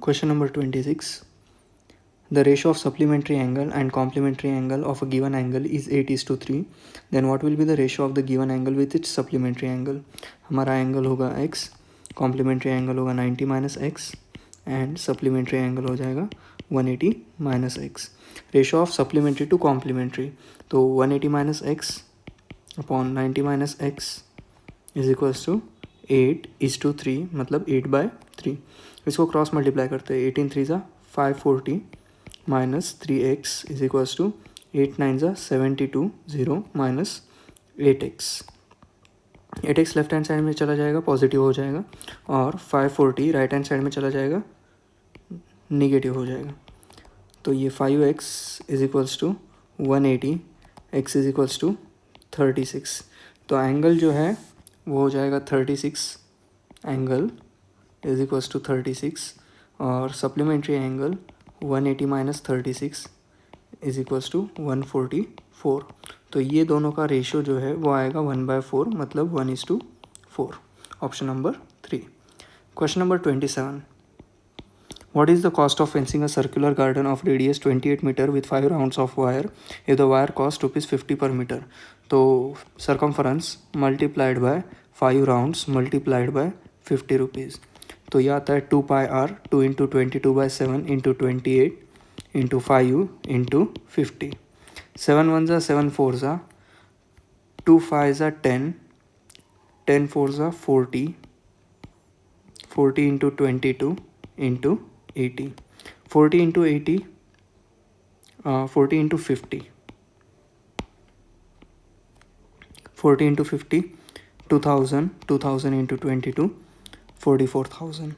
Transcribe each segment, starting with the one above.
Question number 26. The ratio of supplementary angle and complementary angle of a given angle is 8:3. Then what will be the ratio of the given angle with its supplementary angle? हमारा angle होगा x, complementary angle होगा 90 minus x and supplementary angle हो जाएगा 180 minus x. Ratio of supplementary to complementary, तो 180 minus x upon 90 minus x is equals to 8:3, मतलब 8/3. इसको cross multiply करते हैं. 18 3 ज़ा 540 minus 3x is equals to 8 9 ज़ा 72 0 minus 8x. 8x left hand side में चला जाएगा, पॉजिटिव हो जाएगा, और 540 राइट हैंड साइड में चला जाएगा, निगेटिव हो जाएगा. तो ये 5x is equals to 180, x is equals to 36. तो एंगल जो है वो हो जाएगा 36, एंगल इज इक्वल्स टू 36, और supplementary angle 180 minus 36 is equals to 144. तो ये दोनों का रेशियो जो है वो आएगा 1/4, मतलब 1:4. Option number 3. Question number 27. What is the cost of fencing a circular garden of radius 28 meter with 5 rounds of wire if the wire cost ₹50 per meter? तो circumference multiplied by 5 rounds multiplied by 50 rupees. तो ये आता है 2 pi r, 2 into 22/7 into 28 into 5 into 50. 7 1 ज़ा 7 4 ज़ा 2 5 ज़ा 10, 10 4 ज़ा 40, 40 into 22 into 80. 40 into 80, 40 into 50. 40 into 50, 2000, 2000 into 22, 44,000.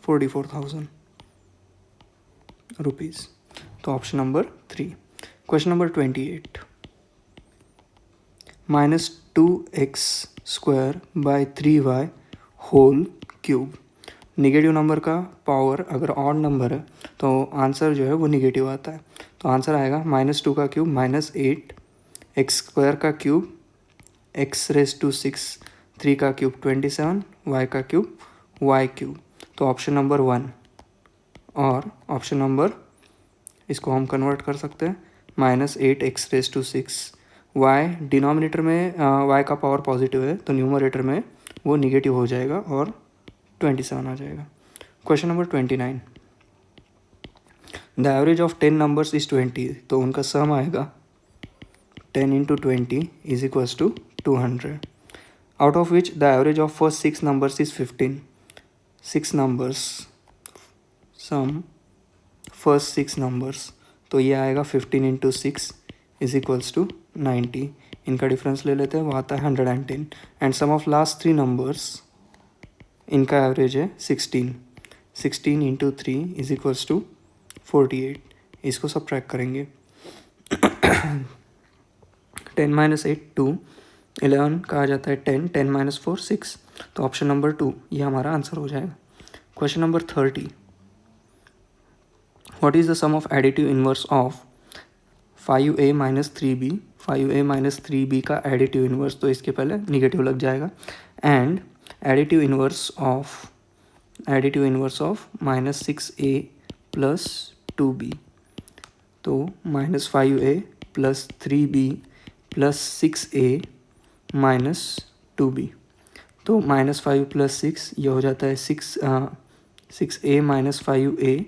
44,000 rupees. तो option number 3. Question number 28. -2x square by 3y whole cube. Negative number का पावर अगर ऑड नंबर है तो आंसर जो है वो निगेटिव आता है. तो आंसर आएगा -2 का क्यूब -8, एक्स स्क्वायर का क्यूब x⁻⁶, 3 का क्यूब 27, y का क्यूब y क्यूब. तो ऑप्शन नंबर 1 और ऑप्शन नंबर, इसको हम कन्वर्ट कर सकते हैं, -8 x⁻⁶. y डिनोमिनेटर में y का पावर पॉजिटिव है तो न्यूमरेटर में वो निगेटिव हो जाएगा और 27 आ जाएगा. Question number 29. The average of 10 numbers is 20. तो उनका सम आएगा 10 into 20 is equals to 200. Out of which the average of first 6 numbers is 15. 6 numbers sum first 6 numbers, तो ये आएगा 15 into 6 इज इक्वल्स टू 90. इनका डिफरेंस ले लेते हैं, वो आता है 110. And sum of last 3 numbers, इनका एवरेज है 16. 16 into 3 इज इक्वल्स टू 48. इसको सब्ट्रैक्ट करेंगे. 10 - 8 2, 11 का आ जाता है 10, 10 - 4 6. तो ऑप्शन नंबर 2 ये हमारा आंसर हो जाएगा. Question number 30. What is the sum of additive inverse of 5a - 3b. 5a - 3b का एडिटिव इनवर्स, तो इसके पहले निगेटिव लग जाएगा. And additive inverse of -6a plus 2b. तो -5a plus 3b plus 6a minus 2b. तो -5 plus 6 ये हो जाता है 6a minus 5a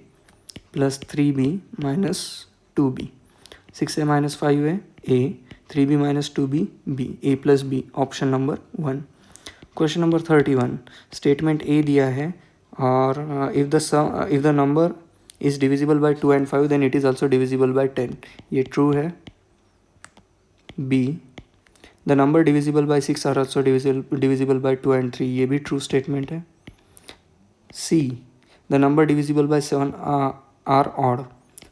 plus 3b minus 2b. 6a minus 5a a, 3b minus 2b b, a plus b. Option number 1. Question number 31. Statement A दिया है और if the number is divisible by 2 and 5 then it is also divisible by 10. ये true है. B, the number divisible by 6 are also divisible by 2 and 3. ये भी true statement है. सी, the number divisible by 7 are odd.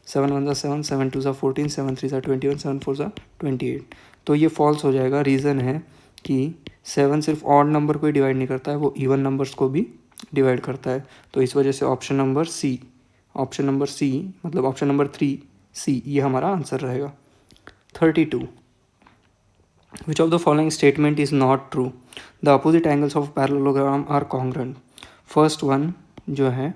7 1 7, 7 2 14, 7 3 21, 7 4 28. तो ये false हो जाएगा. Reason है कि 7 सिर्फ ऑड नंबर को ही डिवाइड नहीं करता है, वो इवन नंबर्स को भी डिवाइड करता है. तो इस वजह से ऑप्शन नंबर सी मतलब ऑप्शन नंबर 3 सी ये हमारा आंसर रहेगा. 32. Which of the following statement is not true? The opposite angles of parallelogram are congruent. First one जो है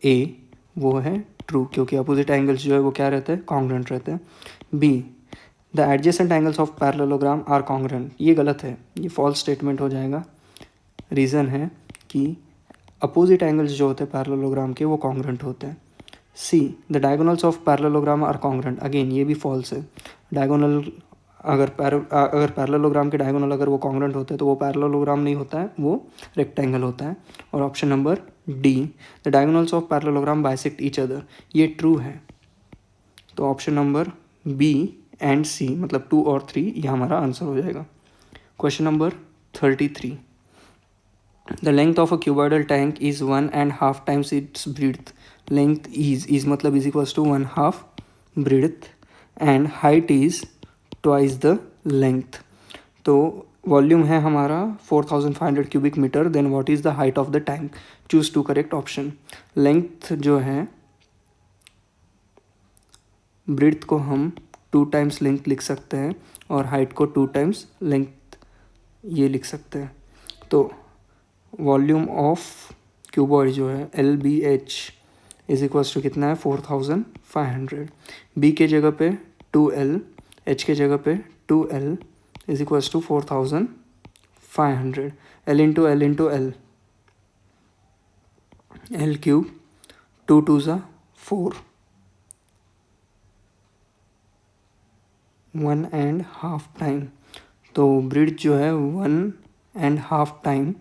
ए, वो है ट्रू, क्योंकि अपोजिट एंगल्स जो है वो क्या रहते हैं, कॉन्ग्रुएंट रहते हैं. B, the adjacent angles of parallelogram are congruent, ये गलत है, ये फॉल्स स्टेटमेंट हो जाएगा. रीज़न है कि अपोजिट एंगल्स जो होते हैं पैरेललोग्राम के वो कॉन्ग्रुएंट होते हैं. C, the diagonals of parallelogram are congruent, again ये भी फॉल्स है. डायगोनल अगर पैरेललोग्राम के डायगोनल अगर वो कॉन्ग्रुएंट होते हैं तो वो पैरेललोग्राम नहीं होता है, वो रेक्टेंगल होता है. और option number D, the diagonals of parallelogram bisect each other, ये ट्रू है. तो option number B and C मतलब 2 और 3 ये हमारा आंसर हो जाएगा. Question number 33. The length of a cuboidal tank is 1.5 times its breadth. Length is मतलब is equals to 1/2 breadth and height is twice the length. तो वॉल्यूम है हमारा 4500 cubic metre. Then what is the height of the tank? Choose the correct option. Length जो है, ब्रीड्थ को हम 2 times length लिख सकते हैं और हाइट को 2 times लेंथ ये लिख सकते हैं. तो वॉल्यूम ऑफ क्यूबॉइड जो है LBH इज इक्वल्स टू कितना है, 4500. B के जगह पे 2L, H के जगह पे 2L is equals to 4500. L into L into L, L cube, 2 2 ज़ा 4, 1.5 टाइम. तो ब्रिड्ज जो है 1.5 टाइम,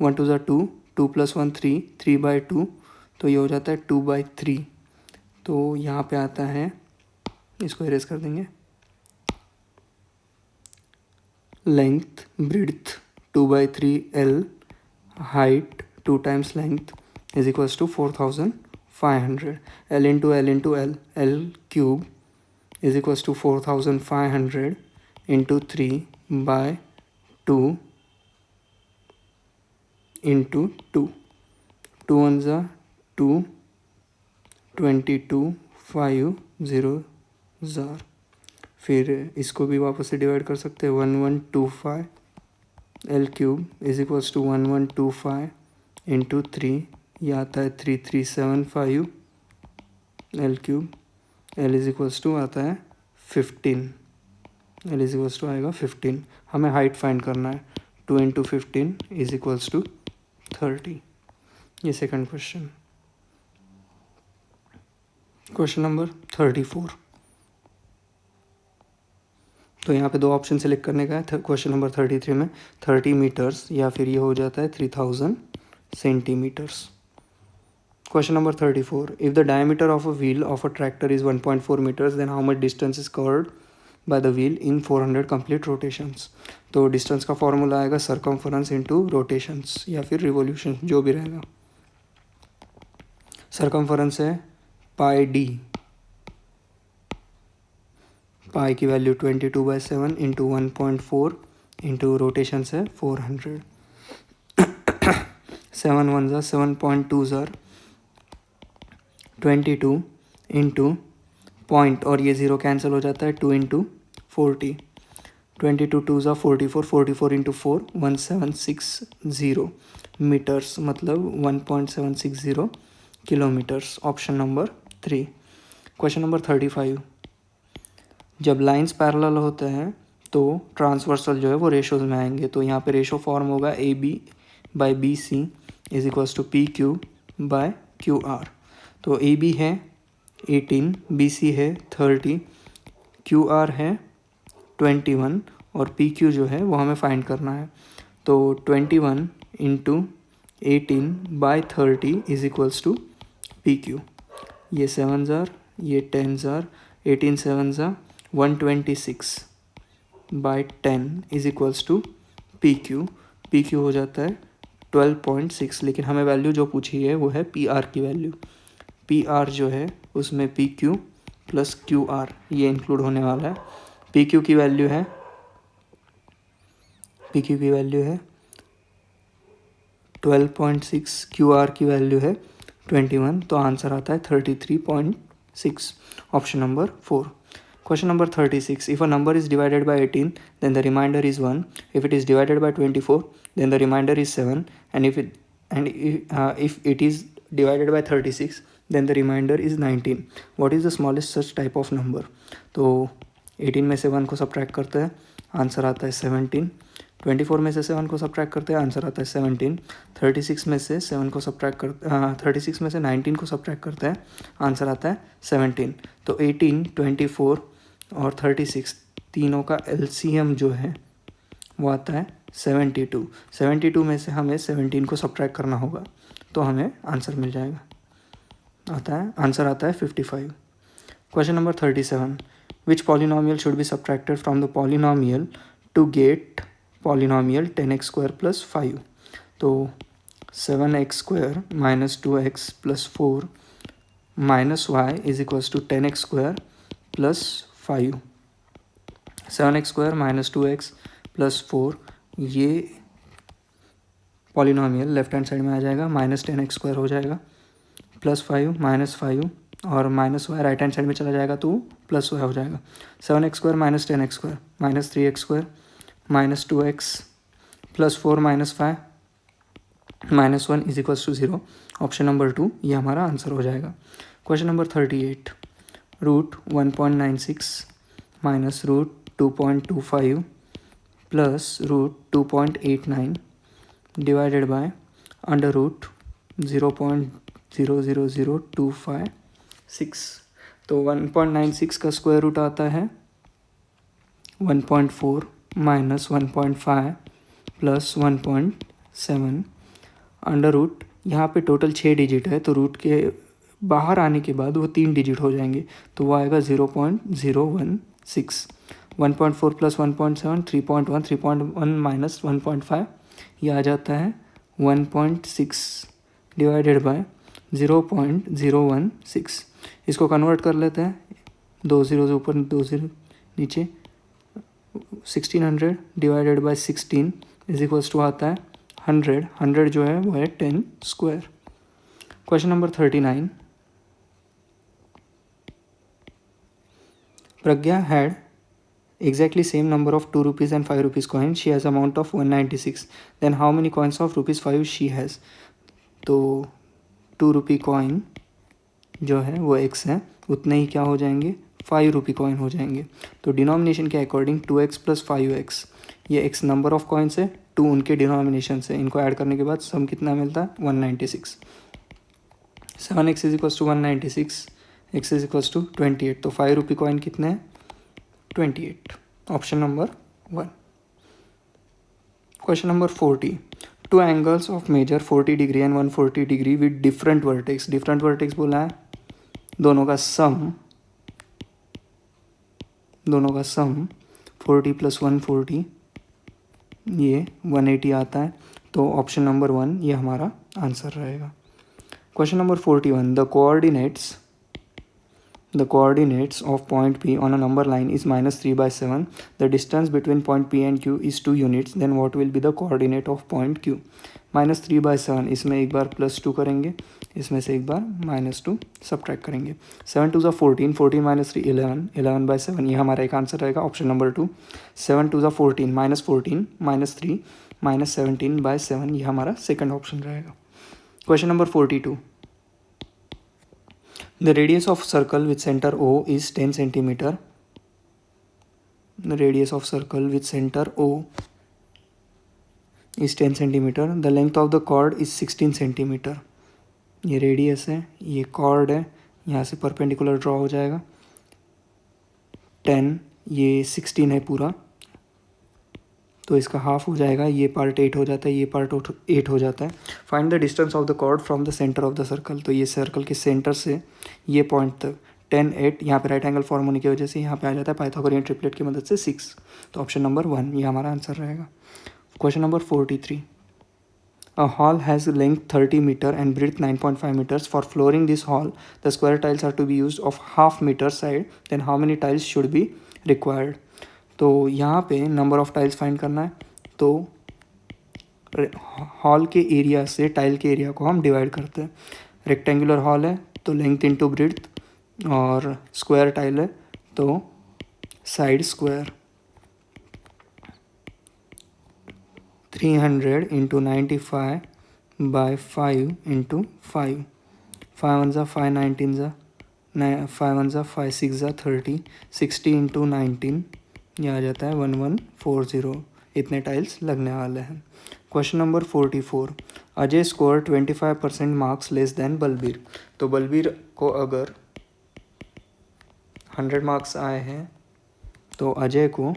1 2 ज़ा 2, 2 + 1 3, 3/2, तो ये हो जाता है 2/3. तो यहाँ पे आता है, इसको इरेज कर देंगे. Length breadth 2/3 L, height 2 times length is equals to 4500. L into L into L, L cube is equals to 4500 into 3/2 into 2, 2 1 ज़ा 2, 22,500. फिर इसको भी वापस से डिवाइड कर सकते हैं. 1125 L cube is equals to 1125 into 3, ये आता है 3375 L cube. L is equals to आता है 15. L इज इक्वल्स टू आएगा 15. हमें हाइट फाइंड करना है. 2 इंटू 15 इज इक्वल्स टू 30. ये सेकंड क्वेश्चन. Question number 34. तो यहाँ पे 2 ऑप्शन सेलेक्ट करने का है. क्वेश्चन नंबर 33 में 30 मीटर्स या फिर ये हो जाता है 3000 centimetres. Question number 34. If the diameter of a wheel of a tractor is 1.4 metres then how much distance is covered by the wheel in 400 complete rotations. तो डिस्टेंस का फॉर्मूला आएगा सर्कमफरेंस इंटू रोटेशंस या फिर revolution, जो भी रहेगा. Circumference है पाई D, पाई की वैल्यू 22/7 इंटू 1.4 इंटू रोटेशन है 400. 7 1 ज़ा 7.2 ज़ार 22 इंटू पॉइंट और ये ज़ीरो कैंसिल हो जाता है 2 इंटू 40. 22 2 ज़ा 44, 44 इंटू 4 1760 मीटर्स मतलब 1.760 kilometres. Option number 3. Question number 35. जब लाइंस पैरेलल होते हैं तो ट्रांसवर्सल जो है वो रेशोज में आएंगे. तो यहाँ पे रेशो फॉर्म होगा AB/BC is equals to PQ/QR. तो AB है 18, BC है 30, QR है 21 और PQ जो है वो हमें फाइंड करना है. तो 21 into 18/30 is equals to PQ. ये 7 ज़ार, ये 10 ज़ार, 18 7 ज़ा 126/10 is equals to PQ. PQ हो जाता है 12.6. लेकिन हमें वैल्यू जो पूछी है वो है PR की वैल्यू. PR जो है उसमें PQ प्लस QR ये इंक्लूड होने वाला है. PQ की वैल्यू है 12.6, QR की वैल्यू है 21. तो आंसर आता है 33.6. Option number 4. Question number 36. If a number is divided by 18, then the remainder is 1. If it is divided by 24, then the remainder is 7. And if it is divided by 36, then the remainder is 19. What is the smallest such type of number? तो 18 में से 1 को subtract करते हैं, answer आता है 17. 24 में से 7 को सब्ट्रैक्ट करते हैं, आंसर आता है 17. 36 में से 36 में से 19 को सब्ट्रैक्ट करते हैं, आंसर आता है 17. तो 18, 24 और 36 तीनों का LCM जो है वो आता है 72. 72 में से हमें 17 को सब्ट्रैक्ट करना होगा, तो हमें आंसर मिल जाएगा, आंसर आता है 55. Question number 37. Which polynomial should be subtracted from the polynomial to get polynomial 10x² + 5. तो 7x² - 2x + 4 - y = 10x² + 5. 7x² - 2x + 4 ये पॉलिनोमियल लेफ्ट हैंड साइड में आ जाएगा, -10x² हो जाएगा, +5 -5 और -y राइट हैंड साइड में चला जाएगा तो +y हो जाएगा. 7x² - 10x² -3x² -2x + 4 - 5 -1 = 0. Option number 2 ये हमारा आंसर हो जाएगा. Question number 38. √1.96 - √2.25 + √2.89 divided by √0.000256. तो 1.96 का स्क्वायर रूट आता है 1.4 - 1.5 + 1.7 अंडर रूट. यहाँ पे टोटल 6 डिजिट है, तो रूट के बाहर आने के बाद वो 3 डिजिट हो जाएंगे, तो वो आएगा 0.016. 1.4 + 1.7 3.1 3.1 - 1.5 ये आ जाता है 1.6 डिवाइडेड बाय 0.016. इसको कन्वर्ट कर लेते हैं, 2 0 ऊपर 2 0 नीचे. 1600 डिवाइडेड बाय 16 = आता है 100. 100 जो है वो है 10². Question number 39. Pragya had exactly same number of 2 rupees and 5 rupees coins. She has amount of 196. Then how many coins of rupees 5 she has? तो 2 रुपी कॉइन जो है वो x है, उतने ही क्या हो जाएंगे 5 रुपी कॉइन हो जाएंगे. तो डिनोमिनेशन के अकॉर्डिंग 2x + 5x, ये x नंबर ऑफ कॉइन्स है, 2 उनके डिनोमिनेशन से, इनको ऐड करने के बाद सम कितना मिलता है 196. 7x = 196, x = 28. तो 5 रुपी कॉइन कितने हैं 28. Option number 1. Question number 40. 2 angles of measure 40 degree and 140 degree with different vertex. Different vertex बोला है, दोनों का सम 40 + 140 ये 180 आता है. तो ऑप्शन नंबर 1 ये हमारा आंसर रहेगा. Question number 41. The coordinates of point P on a number line is -3/7. The distance between point P and Q is 2 units. Then what will be the coordinate of point Q? -3/7, इसमें एक बार +2 करेंगे, इसमें से एक बार -2 subtract करेंगे. 7 2 14, 14 - 3 11, 11/7 ये हमारा एक आंसर रहेगा, ऑप्शन नंबर 2. 7 2 14, -14 -3 -17/7 ये हमारा सेकंड ऑप्शन रहेगा. Question number 42. The radius of circle with center O is 10 centimeter. The radius of circle with center O is 10 centimeter. The length of the chord is 16 centimeter. ये radius है, ये chord है, यहाँ से perpendicular draw हो जाएगा. 10 ये 16 है पूरा, तो इसका हाफ हो जाएगा, ये पार्ट 8 हो जाता है, ये पार्ट 8 हो जाता है. Find the distance of the chord from the centre of the circle. तो ये सर्कल के सेंटर से ये पॉइंट तक 10 8, यहाँ पे राइट एंगल फॉर्म होने की वजह से यहाँ पे आ जाता है पाइथागोरियन ट्रिपलेट की मदद से 6. तो ऑप्शन नंबर 1 ये हमारा आंसर रहेगा. Question number 43. A hall has length 30 meter and breadth 9.5 meters. For flooring this hall, the square tiles are to be used of half meter side. Then how many tiles should be required? तो यहाँ पे number of tiles find करना है. तो hall के area से tile के area को हम डिवाइड करते हैं. रेक्टेंगुलर हॉल है तो लेंथ इंटू ब्रेड्थ, और स्क्वायर टाइल है तो side square 300 into 95 by 5 into 5, 5 1 ज़ा 5 19 ज़ा 5 1 ज़ा 5 6 ज़ा 30, 60 इंटू 19 ये आ जाता है 1140। इतने टाइल्स लगने वाले हैं। Question number 44, Ajay score 25% marks less than Balbir. तो बलबीर को अगर 100 मार्क्स आए हैं तो अजय को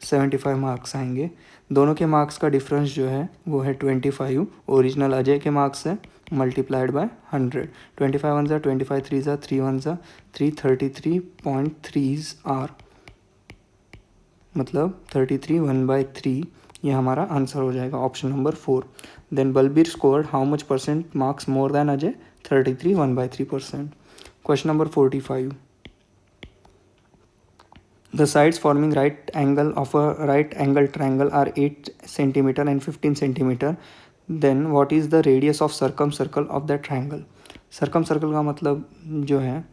75 मार्क्स आएंगे। दोनों के मार्क्स का डिफरेंस जो है वो है 25, ओरिजिनल अजय के मार्क्स है मल्टीप्लाइड बाय 100। 25 1 ज़ा 25 3 ज़ा 3 1 ज़ा 333.3 आर, मतलब 33 1/3, ये हमारा आंसर हो जाएगा option number 4। Then Balbir scored how much percent marks more than Ajay, 33 1/3%। Question number 45, the sides forming right angle of a right angle triangle are 8 centimeter and 15 centimeter. Then what is the radius of circumcircle of that triangle? circumcircle का मतलब जो है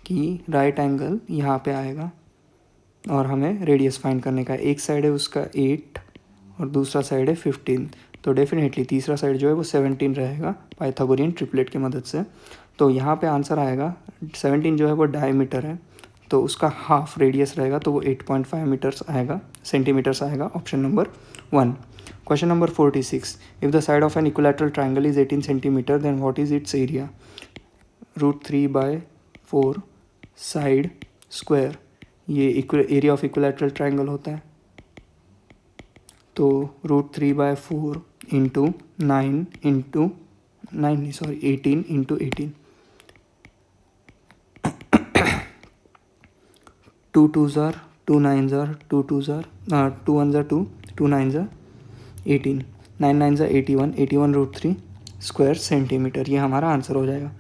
कि right angle यहाँ पे आएगा और हमें रेडियस फाइंड करने का है। एक साइड है उसका 8 और दूसरा साइड है 15, तो डेफिनेटली तीसरा साइड जो है वो 17 रहेगा पाइथागोरियन ट्रिपलेट की मदद से। तो यहाँ पे आंसर आएगा 17 जो है वो डायमीटर है, तो उसका हाफ रेडियस रहेगा, तो वो 8.5 मीटर्स आएगा, सेंटीमीटर्स आएगा, option number 1। Question number 46, if the side of an equilateral triangle is 18 centimetre then what is its area? √3/4 side square, ये एरिया ऑफ इक्विलैटरल ट्राइंगल होता है। तो √3/4 into 18 into 18, 2 2s are 2 9s are 2 2s are 2 1s are 2 2 9s are 18, 9 9s are 81, 81 √3 square centimetre, ये हमारा answer हो जाएगा।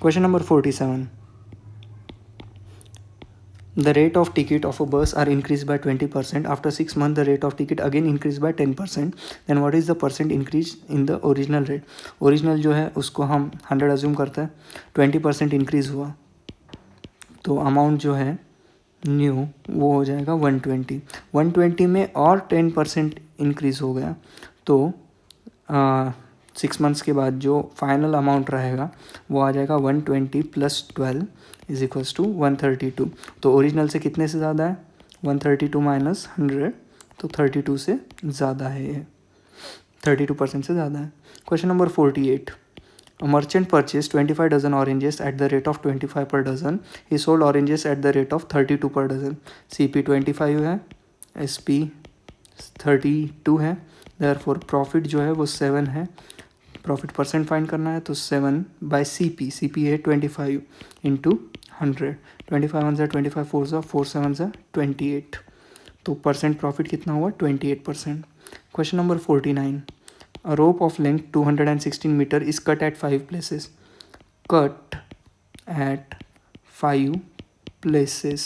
Question number 47, the rate of ticket of a bus are increased by 20%. After 6 months the rate of ticket again increased by 10%. Then what is the percent increase in the original rate? Original जो है उसको हम 100 assume करते हैं, 20% increase हुआ तो amount जो है न्यू वो हो जाएगा 120। 120 में और 10% इंक्रीज़ हो गया, तो 6 मंथ्स के बाद जो फाइनल अमाउंट रहेगा वो आ जाएगा 120 + 12 = 132। तो ओरिजिनल से कितने से ज़्यादा है? 132 - 100, तो 32 से ज़्यादा है, ये 32% से ज़्यादा है। Question number 48, a merchant purchased 25 dozen oranges at the rate of 25 per dozen. He sold oranges at the rate of 32 per dozen. CP 25 है, SP 32 है, therefore प्रॉफिट जो है वो 7 है। प्रॉफिट परसेंट फाइंड करना है तो 7/CP, CP है 25 इंटू 100, 25 1 ज़ा 25 4 ज़ा 4 7 ज़ा 28, तो परसेंट प्रॉफिट कितना हुआ? 28%। Question number 49, a rope of length 216 meter is cut at 5 places. Cut at 5 places.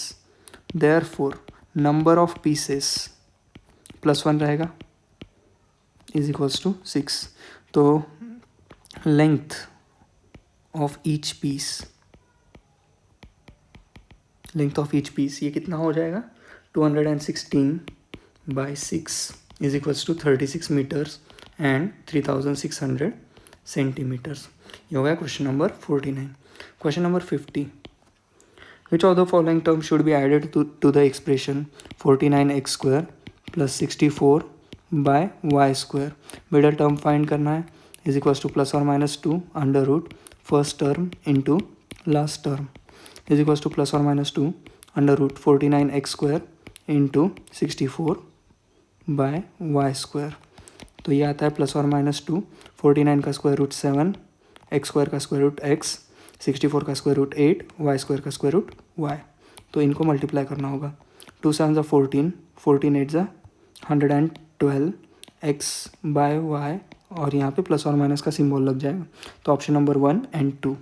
Therefore, number of pieces +1 रहेगा = 6. तो length of each piece ये कितना हो जाएगा? 216/6 = 36 meters and 3600 centimeters. ये हो गया question number 49। Question number 50, which of the following terms should be added to the expression 49x² + 64/y²? Middle term find करना है, = ±2 under root first term into last term, = ±2 under root 49x² into 64/y²। तो ये आता है +or-2, 49 का square root 7, x² का square root x, 64 का square root 8, y² का स्क्वायर रूट y। तो इनको मल्टीप्लाई करना होगा, 2 7 ज़ा 14, 14 8 ज़ा 112 x/y, और यहाँ पे + का सिंबल लग जाएगा, तो option number 1 and 2।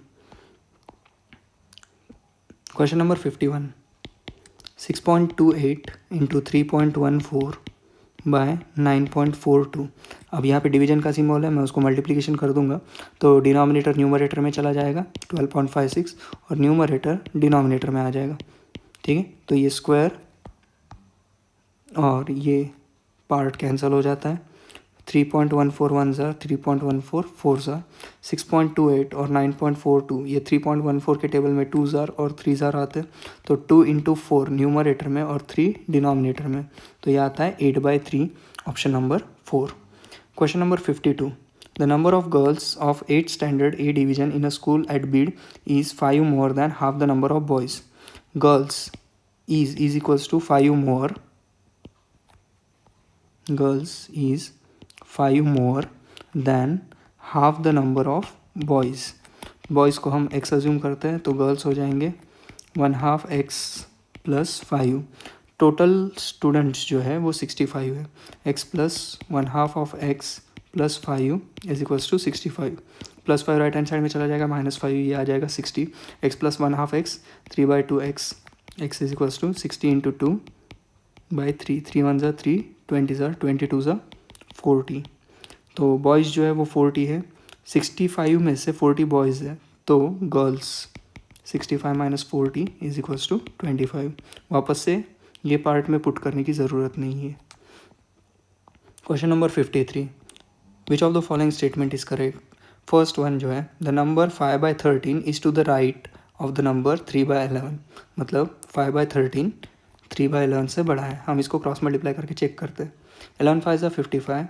Question number 51, 6.28 × 3.14/9.42। अब यहाँ पे डिवीजन का सिंबल है, मैं उसको मल्टीप्लिकेशन कर दूंगा, तो डिनोमिनेटर न्यूमरेटर में चला जाएगा 12.56 और न्यूमरेटर डिनोमिनेटर में आ जाएगा। ठीक है, तो ये स्क्वायर और ये पार्ट कैंसिल हो जाता है। 3.141 ज़ा 3.144 ज़ा 6.28 और 9.42, ये 3.14 के टेबल में 2 ज़ार और 3 ज़ार आते हैं, तो 2 इंटू 4 न्यूमरेटर में और 3 डिनोमिनेटर में, तो ये आता है 8/3, option number 4। Question number 52, the number of girls of 8th standard A division in a school eight Beed is 5 more than half the number of boys. Girls is equals to 5 more, girls is 5 more than half the number of boys। Boys को हम x assume करते हैं, तो girls हो जाएंगे 1/2 x plus 5। Total students जो है वो 65 है। x plus 1/2 of x plus 5 is equals to 65। +5 right hand side में चला जाएगा, -5 ये आ जाएगा 60। x plus 1/2 x 3/2 x, x is equals to 60 into 2/3, 3 1 ज़ा 3, 20 ज़ा 22 ज़ा 40। तो बॉयज़ जो है वो 40 है, 65 में से 40 बॉयज़ है, तो girls 65 minus 40 is equals to 25। वापस से ये पार्ट में पुट करने की ज़रूरत नहीं है। Question number 53, which of the following statement is correct. First one जो है, the number 5/13 is to the right of the number 3/11, मतलब 5/13 3/11 से बड़ा है। हम इसको क्रॉस मल्टीप्लाई करके चेक करते हैं। 11 5 ज़ा 55,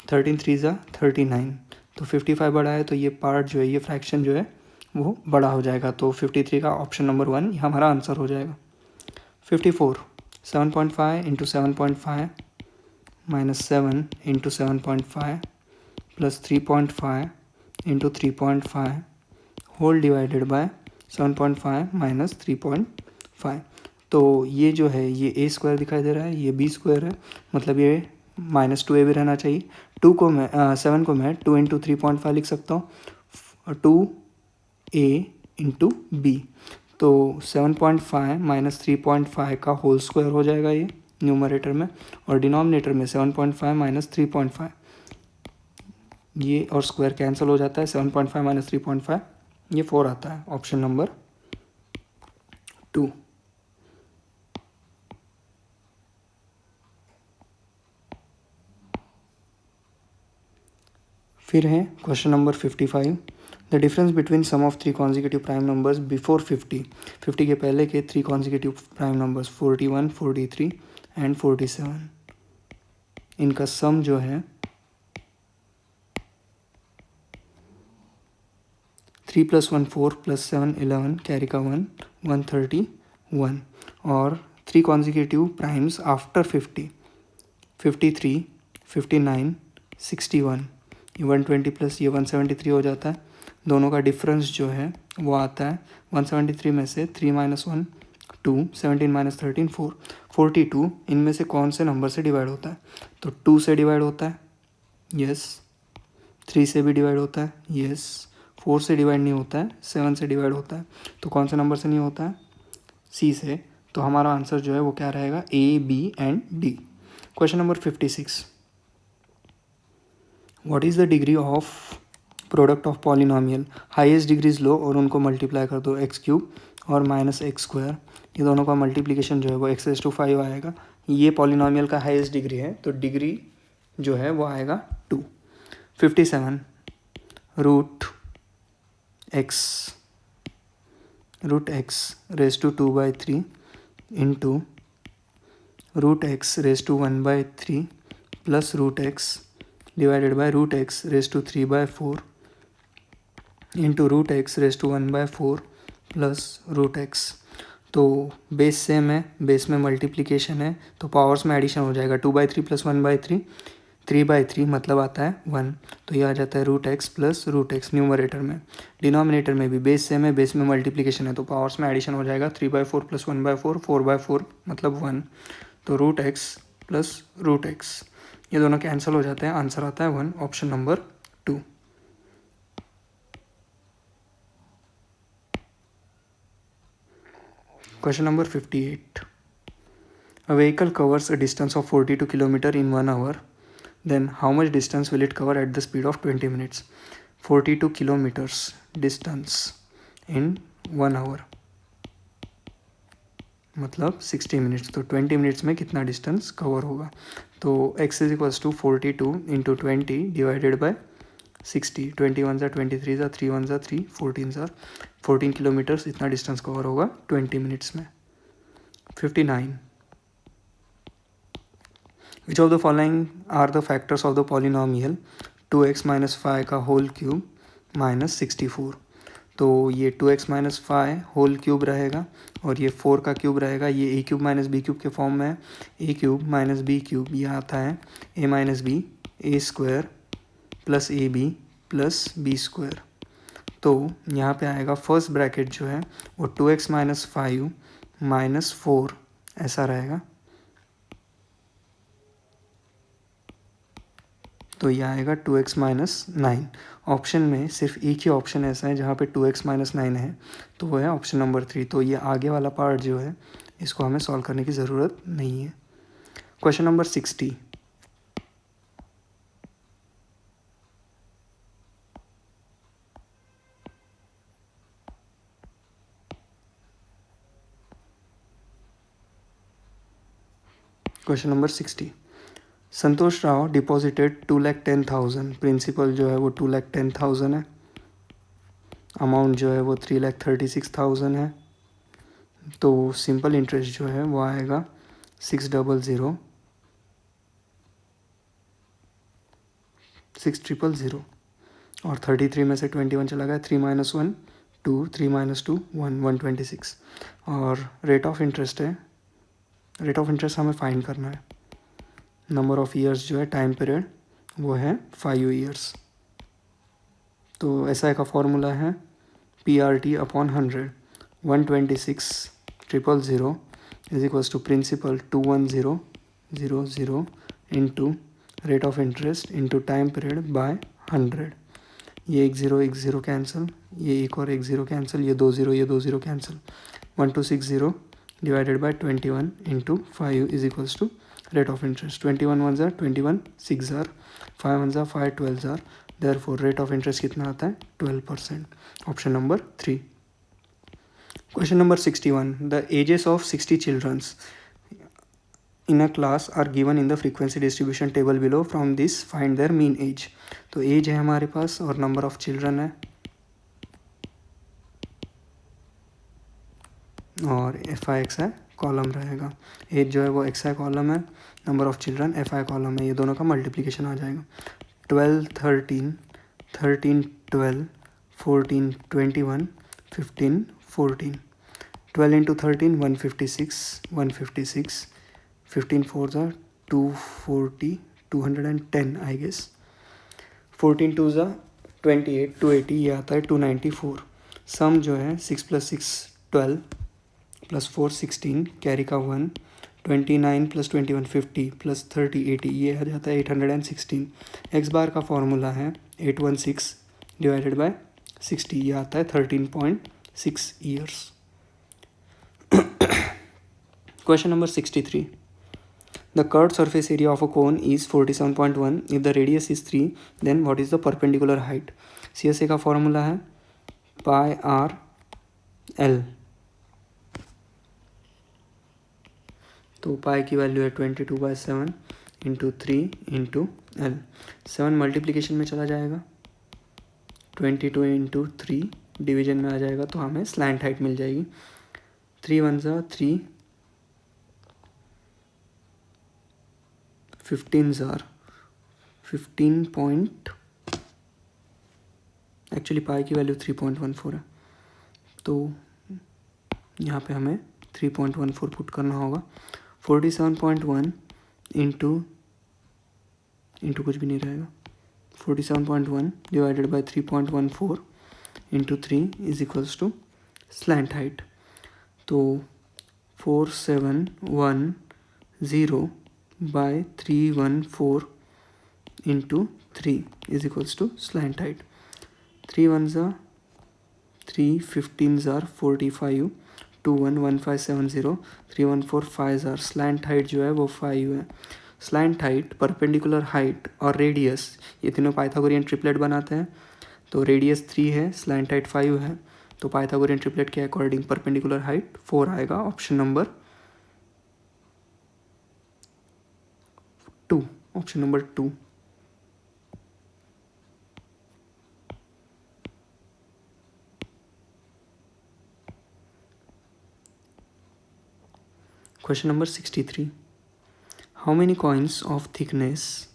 13 3 ज़ा 39, तो 55 बड़ा है, तो ये पार्ट जो है, ये फ्रैक्शन जो है वो बड़ा हो जाएगा, तो 53 का ऑप्शन नंबर 1 हमारा आंसर हो जाएगा। 54, 7.5 into 7.5 minus 7 into 7.5 plus 3.5 into 3.5 whole divided by 7.5 minus 3.5। तो ये जो है ये a स्क्वायर दिखाई दे रहा है, ये b स्क्वायर है, मतलब ये -2a भी रहना चाहिए। 7 को मैं 2 इंटू 3.5 लिख सकता हूँ, 2a इंटू b, तो 7.5 माइनस 3.5 का होल स्क्वायर हो जाएगा ये न्यूमरेटर में, और डिनोमिनेटर में 7.5 माइनस 3.5, ये और स्क्वायर कैंसिल हो जाता है। 7.5 माइनस 3.5 ये 4 आता है, ऑप्शन नंबर 2। फिर है question number 55, the difference between sum of 3 consecutive prime numbers before 50, 50 के पहले के 3 कॉन्जिक्यूटिव प्राइम नंबर्स 41 43 एंड 47, इनका सम जो है 3 + 1 4 + 7 11 कैरी का 1 131, और 3 कॉन्जिक्यूटिव प्राइम्स आफ्टर 50 53 59 61, ये 120 प्लस ये 173 हो जाता है। दोनों का डिफरेंस जो है वो आता है 173 में से 3 - 1 2, 17 - 13 4, 42 इनमें से कौन से नंबर से डिवाइड होता है, तो 2 से डिवाइड होता है, यस। 3 से भी डिवाइड होता है, यस। 4 से डिवाइड नहीं होता है, 7 से डिवाइड होता है, तो कौन से नंबर से नहीं होता है, सी से। तो हमारा आंसर जो है वो क्या रहेगा, A B and D. Question number 56, what is the degree of product of polynomial. Highest degrees लो और उनको मल्टीप्लाई कर दो, x³ और -x², ये दोनों का मल्टीप्लिकेशन जो है वो x⁵ आएगा। ये पॉलिनोमियल का हाईएस्ट डिग्री है, तो डिग्री जो है वो आएगा 2। 57, √x raise to 2/3 into √x raise to 1/3 plus √x divided by √x raise to 3/4 into √x raise to 1/4 plus √x। तो बेस सेम है, बेस में मल्टीप्लिकेशन है, तो पावर्स में एडिशन हो जाएगा। 2/3 प्लस 1/3 3/3 मतलब आता है 1, तो ये आ जाता है √x प्लस √x न्यूमरेटर में। डिनोमिनेटर में भी बेस सेम है, बेस में मल्टीप्लिकेशन है, तो पावर्स में एडिशन हो जाएगा। 3/4 प्लस 1/4 4/4 मतलब 1, तो √x प्लस √x ये दोनों कैंसिल हो जाते हैं, आंसर आता है 1, option number 2। Question number 58. A vehicle covers a distance of 42 km in 1 hour. Then how much distance will it cover at the speed of 20 minutes? 42 kilometers distance in 1 hour. मतलब 60 minutes. तो 20 minutes में कितना distance cover होगा? तो x is equals to 42 into 20 divided by 60। 21 ज़ा 23 ज़ा 3 1 ज़ा 3 14 ज़ा 14 किलोमीटर्स इतना डिस्टेंस कवर होगा 20 मिनट्स में। 59 which of the following are the factors of the polynomial 2x minus 5 का होल क्यूब माइनस 64। तो ये 2x माइनस 5 होल क्यूब रहेगा और ये 4 का क्यूब रहेगा। ये A cube minus B cube के फॉर्म में है। A cube minus B cube ये आता है A minus B A square plus A B plus B square. तो यहाँ पे आएगा फर्स्ट ब्रैकेट जो है वो 2x माइनस 5 माइनस 4 ऐसा रहेगा। तो ये आएगा 2x माइनस 9। ऑप्शन में सिर्फ एक ही ऑप्शन ऐसा है जहाँ पे 2x माइनस 9 है, तो वो है ऑप्शन नंबर 3। तो ये आगे वाला पार्ट जो है इसको हमें सॉल्व करने की ज़रूरत नहीं है। Question number 60। Question number 60। संतोष राव डिपॉजिटेड 2,10,000। प्रिंसिपल जो है वो 2,10,000 है। अमाउंट जो है वो 3,36,000 है। तो सिंपल इंटरेस्ट जो है वो आएगा 6,000 और 33 में से 21 चला गया। 3 माइनस 1 2 3 माइनस 2 1 126। और रेट ऑफ इंटरेस्ट है, रेट ऑफ इंटरेस्ट हमें फाइंड करना है। नंबर ऑफ ईयर्स जो है टाइम पीरियड वो है 5 ईयर्स। तो SI का फॉर्मूला है PRT upon 100। 126,000 is equals to principal 210,000 into rate of interest into time period by 100। ये एक ज़ीरो कैंसिल, ये एक और एक ज़ीरो कैंसिल, ये 2 zero cancel. 1260 divided by 21 into 5 is equals to rate of interest. 21 1 ज़ार 21 6 ज़ार 5 1 ज़ार 5 12 ज़ार। देयरफॉर रेट ऑफ इंटरेस्ट कितना आता है? 12%। Option number 3। Question number 61। The ages of 60 childrens in a class are given in the frequency distribution table below. From this find their mean age। तो as है हमारे पास और नंबर ऑफ चिल्ड्रन है और FI है कॉलम रहेगा। As जो है वो XI कॉलम है, number of children FI column है। ये दोनों का मल्टीप्लिकेशन आ जाएगा। 12 13 13 12 14 21 15 14। 12 इंटू 13 156 156। 15 4 ज़ा 240 210 आई गेस। 14 2 ज़ा 28 280 ये आता है 294। सम जो है 6 + 6 12 + 4 16 कैरी का 1 29 + 21 50 + 30 80 ये आ जाता है 816। एक्स बार का फॉर्मूला है 816 डिवाइडेड बाय 60 ये आता है 13.6 years. Question number 63। The curved surface area of a cone is 47.1. If the radius is 3, then what is the perpendicular height? CSA का फॉर्मूला है पाई आर एल। तो पाई की वैल्यू है 22/7 इंटू 3 इंटू एल। 7 मल्टीप्लीकेशन में चला जाएगा, 22 इंटू 3 डिवीजन में आ जाएगा तो हमें स्लैंट हाइट मिल जाएगी। 3 1 ज़ा 3 15 ज़ार 15 पॉइंट एक्चुअली पाई की वैल्यू 3.14 है तो यहाँ पे हमें 3.14 पुट करना होगा। 47.1 इंटू कुछ भी नहीं रहेगा। 47.1 divided by 3.14 into 3 is equals to slant height. तो 4710 by 314 into 3 is equals to slant height. 3 1 ज़ा 3 15 ज़ार 45 2 1 1570 3 1 4 5 ज़ार। स्लैंट हाइट जो है वो 5 है। स्लैंट हाइट, परपेंडिकुलर हाइट और रेडियस ये तीनों पाइथागोरियन ट्रिपलेट बनाते हैं। तो रेडियस 3 है, स्लैंट हाइट 5 है, तो पाइथागोरियन ट्रिपलेट के अकॉर्डिंग परपेंडिकुलर हाइट 4 आएगा। Option number 2. Option number 2. Question number 63. How many coins of thickness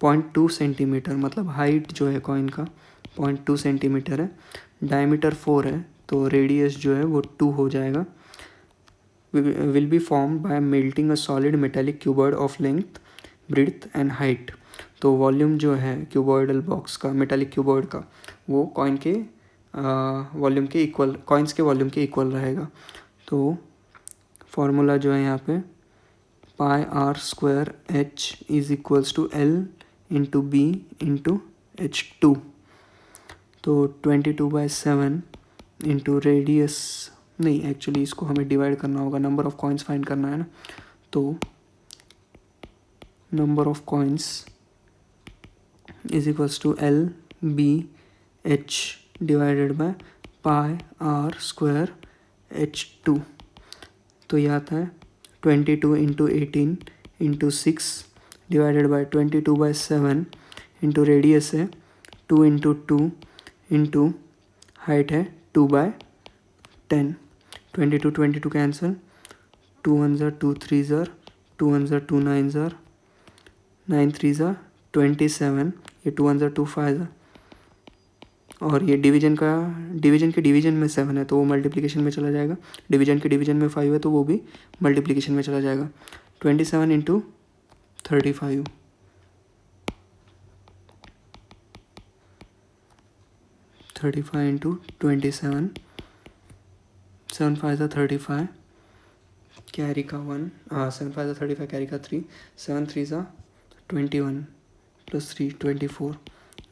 0.2 centimetre, मतलब हाइट जो है कॉइन का 0.2 सेंटीमीटर है, डायमीटर 4 है, तो रेडियस जो है वो 2 हो जाएगा, will be form by melting a solid metallic cuboid of length breadth and height. तो वॉल्यूम जो है क्यूबॉइडल बॉक्स का, मेटेलिक क्यूबॉइड का, वो कॉइन के वॉल्यूम के इक्वल, कॉइन्स के वॉल्यूम के इक्वल रहेगा. तो फॉर्मूला जो है यहाँ पे pi are square H is equals to L into B into H2. तो 22/7 इंटू रेडियस, नहीं एक्चुअली इसको हमें डिवाइड करना होगा, नंबर ऑफ कॉइन्स फाइंड करना है ना. तो number of coins is equals to LBH divided by pi are square H2. तो ये आता है 22 into 18 into 6 divided by 22/7 into radius है 2 इंटू 2 इंटू हाइट है 2/10. 22 कैंसिल, 2 1 ज़ा 2 3 ज़ा 2 1 ज़ा 2 9 ज़ा 9 3 ज़ा 27, ये 2 1 ज़ा 2 5 ज़ा, और ये डिवीजन के डिवीजन में 7 है तो वो मल्टीप्लिकेशन में चला जाएगा, डिवीजन के डिवीजन में 5 है तो वो भी मल्टीप्लिकेशन में चला जाएगा. 27 इंटू 35, 35 इंटू 27, 7 5 ज़ा 35, कैरी का 1, 7 5 ज़ा 35, कैरी का 3, 7 3 ज़ा 21 प्लस 3 24,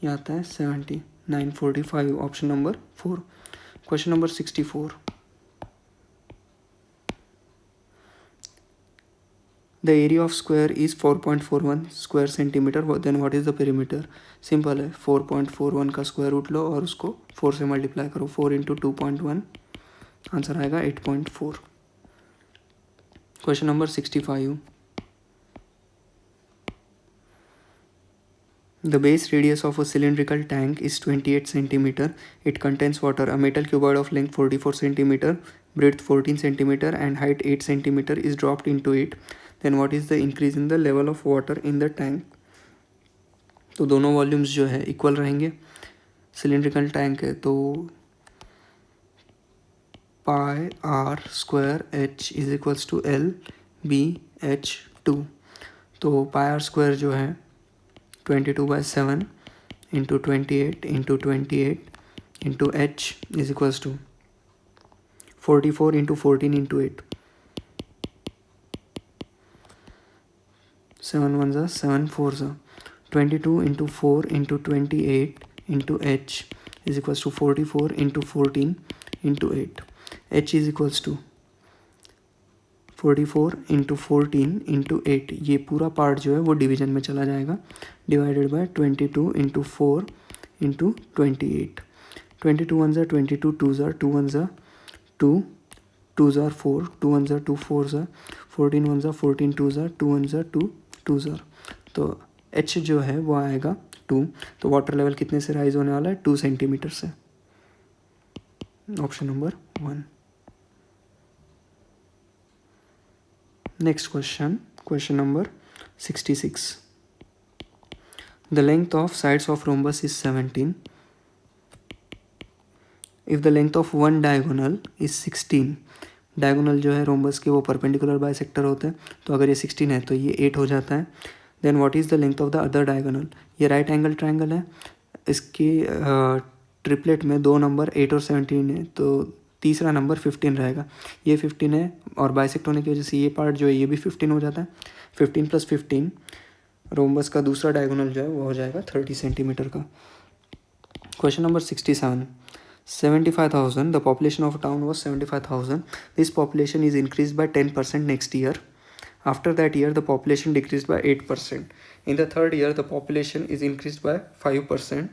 ये आता है 70, 945. Option number 4. Question number 64. The area of square is 4.41 square centimetre, then what is the perimeter. Simple है, 4.41 का स्क्वायर रूट लो और उसको 4 से मल्टीप्लाई करो, 4 इंटू 2.1, आंसर आएगा 8.4. Question number 65. The base radius of a cylindrical tank is 28 centimeter. It contains water. A metal cuboid of length 44 centimeter, breadth 14 centimeter, and height 8 centimeter is dropped into it. Then what is the increase in the level of water in the tank? तो दोनों volumes जो है equal रहेंगे. Cylindrical tank है तो pi are square H is equals to LBH2. तो pi are square जो है 22/7 into 28 into 28 into H is equals to 44 into 14 into 8, 7 1 ज़ा 7 4 ज़ा 22 into 4 into 28 into H is equals to 44 into 14 into 8. H is equals to 44 into 14 into 8, ये पूरा part जो है वो डिवीजन में चला जाएगा, डिवाइडेड बाय 22 इंटू 4 इंटू 28. 22 1 ज़ा 22, 2 ज़ा 2 1 ज़ा 2, 2 ज़ा 4, 2 1 ज़ा 2 4 ज़ा 14 1 ज़ा 14, 2 ज़ा 2 1 ज़ा 2 2 ज़ा. तो H जो है वो आएगा 2. तो वाटर लेवल कितने से राइज होने वाला है, 2 सेंटीमीटर से. Option number 1. Next question, question number 66. The length of sides of rhombus is 17. If the length of one diagonal is 16, diagonal जो है रोम्बस के वो परपेंडिकुलर बाइसेक्टर होते हैं, तो अगर ये 16 है तो ये 8 हो जाता है. Then what is the length of the other diagonal. ये राइट एंगल ट्रायंगल है, इसके ट्रिपलेट में 2 नंबर 8 और 17 है, तो तीसरा नंबर 15 रहेगा. ये 15 है और बाइसेक्ट होने की वजह से ये पार्ट जो है ये भी 15 हो जाता है. 15 + 15, रोम्बस का दूसरा डायगोनल जो है वो हो जाएगा 30 सेंटीमीटर का. Question number 67. 75,000. The population of a town was 75,000. This population is increased by 10% next year. After that year, the population decreased by 8%. In the third year, the population is increased by 5%.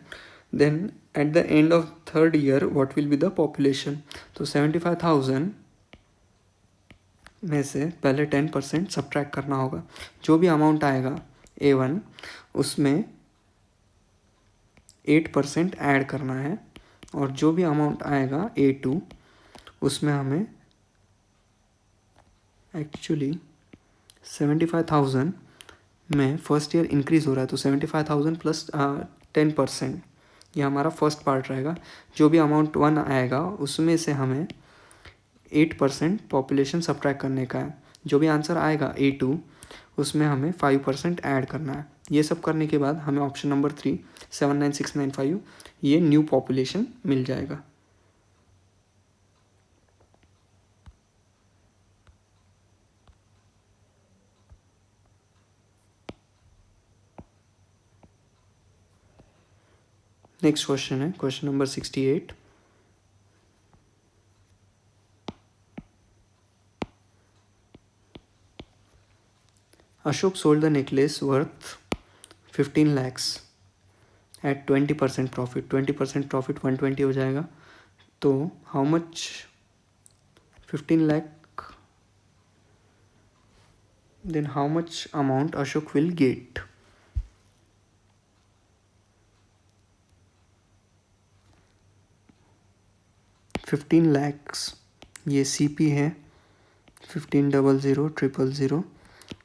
Then at the end of third year, what will be the population? So 75,000 में से पहले 10% subtract करना होगा। जो भी amount आएगा A1 उसमें 8% add करना है, और जो भी अमाउंट आएगा A2 उसमें हमें एक्चुअली 75,000 में फर्स्ट ईयर इंक्रीज़ हो रहा है, तो 75,000 प्लस 10%, ये हमारा फर्स्ट पार्ट रहेगा। जो भी अमाउंट 1 आएगा उसमें से हमें 8% पॉपुलेशन सब्ट्रैक्ट करने का है। जो भी आंसर आएगा A2 उसमें हमें 5% ऐड करना है। ये सब करने के बाद हमें ऑप्शन नंबर 3 79695 ये न्यू पॉपुलेशन मिल जाएगा। नेक्स्ट क्वेश्चन है question number 68। Ashok sold the necklace worth 15 lakhs at 20% profit. 20% profit 120 हो जाएगा, तो how much 15 lakh, then how much amount Ashok will get. $15 lakhs ये CP है, 15000000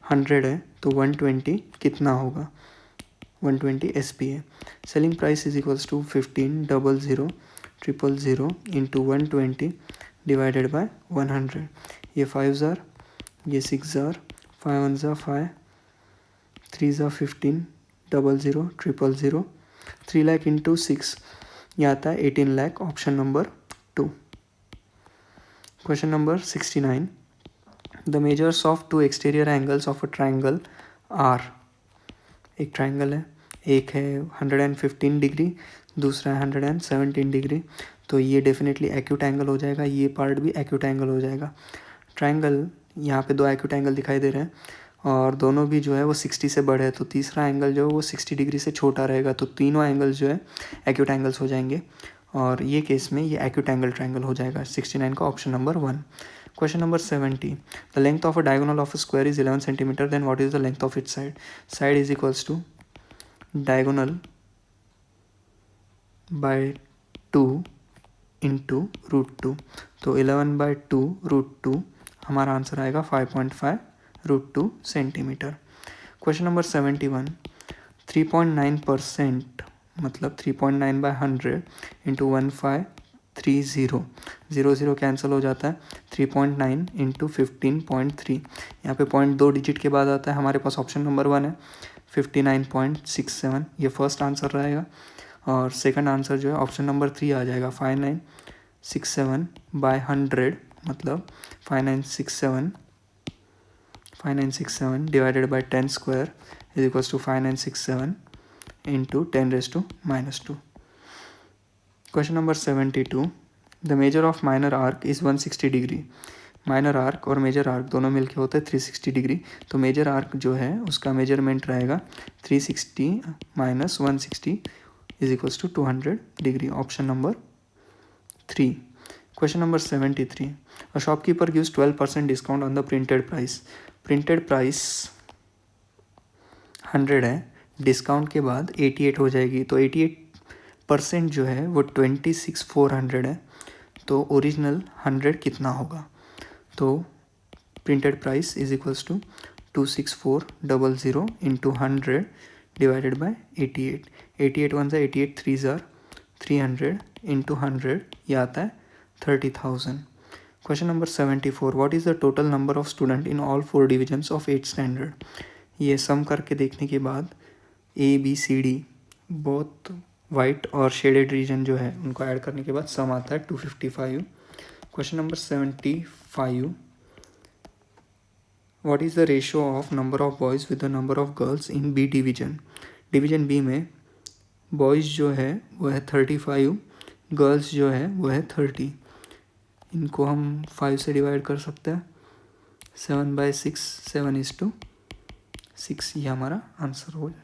100 है, तो 120 कितना होगा, 120 SP है। Selling price is equals to 15000000 into 120 divided by 100। ये 5 ज़ार, ये 6 ज़ार, 5 1 ज़ा 5, 3 ज़ा 15, 00 000, 3 लाख इंटू 6, ये आता है 18 lakh, option number 2। Question number 69। The measures of 2 exterior angles of a triangle are. एक ट्राइंगल है, एक है 115 डिग्री, दूसरा है 117 डिग्री, तो ये डेफिनेटली एक्यूट एंगल हो जाएगा, ये पार्ट भी एक्यूट एंगल हो जाएगा। ट्राइंगल यहाँ पे 2 एक्यूट एंगल दिखाई दे रहे हैं और दोनों भी जो है वो 60 से बड़े हैं, तो तीसरा एंगल जो है वो 60 डिग्री से छोटा रहेगा, तो तीनों एंगल जो है एक्यूट एंगल्स हो जाएंगे, और ये केस में ये एक्यूट एंगल ट्राइंगल हो जाएगा। 69 का option number 1। Question number 70। The length of a diagonal of a square is 11 centimetre, then what is the length of its side. Side is equals to diagonal by 2 into √2, तो 11/2 √2 हमारा answer आएगा 5.5 √2 centimetre. Question number 71। 3.9% मतलब 3.9/100 into 1530, 0 cancel हो जाता है, 3.9 into 15.3, यहाँ पे 0.2 digit के बाद आता है, हमारे पास ऑप्शन नंबर 1 है 59.67, ये फर्स्ट आंसर रहेगा, और सेकंड आंसर जो है ऑप्शन नंबर 3 आ जाएगा 5967/100, मतलब 5967 divided by 10 square is equals to 5967 into 10⁻²। Question number 72। The major of minor arc is 160 degree. Minor arc और मेजर आर्क दोनों मिलके होते हैं 360 डिग्री, तो मेजर आर्क जो है उसका मेजरमेंट रहेगा 360 minus 160 is equals to 200 degree, option number 3। Question number 73। A shopkeeper gives 12% discount on the printed price. Printed price 100 है, डिस्काउंट के बाद 88 हो जाएगी, तो 88% जो है वो 26,400 है, तो ओरिजिनल 100 कितना होगा, तो printed price is equals to 26400 into 100 divided by 88। 88 1 ज़ा 88, 3 ज़ार 300 इंटू 100, ये आता है 30,000। Question number 74। What is the total number of student in all 4 divisions of 8th standard. ये सम करके देखने के बाद ABCD बहुत वाइट और शेडेड रीजन जो है उनको ऐड करने के बाद सम आता है 255। Question number 75। What is the ratio of number of boys with the number of girls in B division. Division B में बॉयज़ जो है वो है 35, गर्ल्स जो है वो है 30। इनको हम 5 से डिवाइड कर सकते हैं, 7/6, 7:6, ये हमारा आंसर हो जाए।